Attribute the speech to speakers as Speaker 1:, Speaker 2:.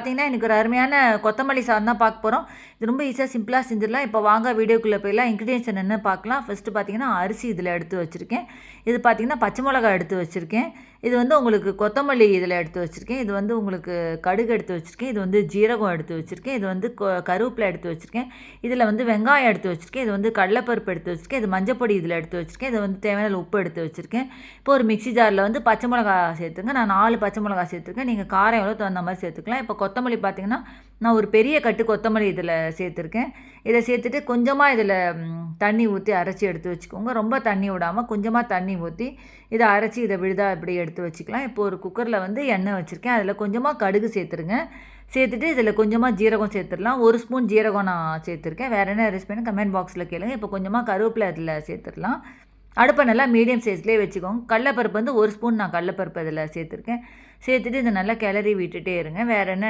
Speaker 1: பார்த்தீங்கன்னா எனக்கு ஒரு அருமையான கொத்தமல்லி சாதம் தான் பார்க்க போகிறோம். இது ரொம்ப ஈஸியாக சிம்பிளாக செஞ்சிடலாம். இப்போ வாங்க வீடியோக்குள்ளே போயிடலாம். இன்க்ரீடியன்ஸ் என்னென்னு பார்க்கலாம். ஃபஸ்ட்டு பார்த்தீங்கன்னா அரிசி இதில் எடுத்து வச்சுருக்கேன். இது பார்த்தீங்கன்னா பச்சை மிளகா எடுத்து வச்சுருக்கேன். இது வந்து உங்களுக்கு கொத்தமல்லி இதில் எடுத்து வச்சுருக்கேன். இது வந்து உங்களுக்கு கடுகு எடுத்து வச்சுருக்கேன். இது வந்து ஜீரகம் எடுத்து வச்சுருக்கேன். இது வந்து கருவேப்பிலை எடுத்து வச்சுருக்கேன். இதில் வந்து வெங்காயம் எடுத்து வச்சுருக்கேன். இது வந்து கடலைப்பருப்பு எடுத்து வச்சுருக்கேன். இது மஞ்சப்பொடி இதில் எடுத்து வச்சுருக்கேன். இது வந்து தேவையான உப்பு எடுத்து வச்சுருக்கேன். இப்போ ஒரு மிக்ஸி ஜாரில் வந்து பச்சை மிளகா சேர்த்துங்க. நான் 4 பச்சை மிளகா சேர்த்துருக்கேன். நீங்கள் காரம் எவ்வளோ தகுந்த மாதிரி சேர்த்துக்கலாம். இப்போ கொத்தமல்லி பார்த்தீங்கன்னா நான் ஒரு பெரிய கட்டு கொத்தமல்லி இதில் சேர்த்துருக்கேன். இதை சேர்த்துட்டு கொஞ்சமாக இதில் தண்ணி ஊற்றி அரைச்சி எடுத்து வச்சுக்கோங்க. ரொம்ப தண்ணி விடாமல் கொஞ்சமாக தண்ணி ஊற்றி இதை அரைச்சி இதை விழுதாக இப்படி எடுத்து வச்சுக்கலாம். இப்போ ஒரு குக்கரில் வந்து எண்ணெய் வச்சுருக்கேன். அதில் கொஞ்சமாக கடுகு சேர்த்துருங்க. சேர்த்துட்டு இதில் கொஞ்சமாக ஜீரகம் சேர்த்துடலாம். 1 ஸ்பூன் ஜீரகம் நான் சேர்த்துருக்கேன். வேறு என்ன ரெசிபின்னு கமெண்ட் பாக்ஸில் கேளுங்க. இப்போ கொஞ்சமாக கருவேப்பிலை அதில் சேர்த்துடலாம். அடுப்பை நல்லா மீடியம் சைஸ்லேயே வச்சுக்கோங்க. கடலைப்பருப்பு வந்து 1 ஸ்பூன் நான் கடலைப்பருப்பு அதில் சேர்த்துருக்கேன். சேர்த்துட்டு இதை நல்லா கிளறி விட்டுட்டே இருங்க. வேறு என்ன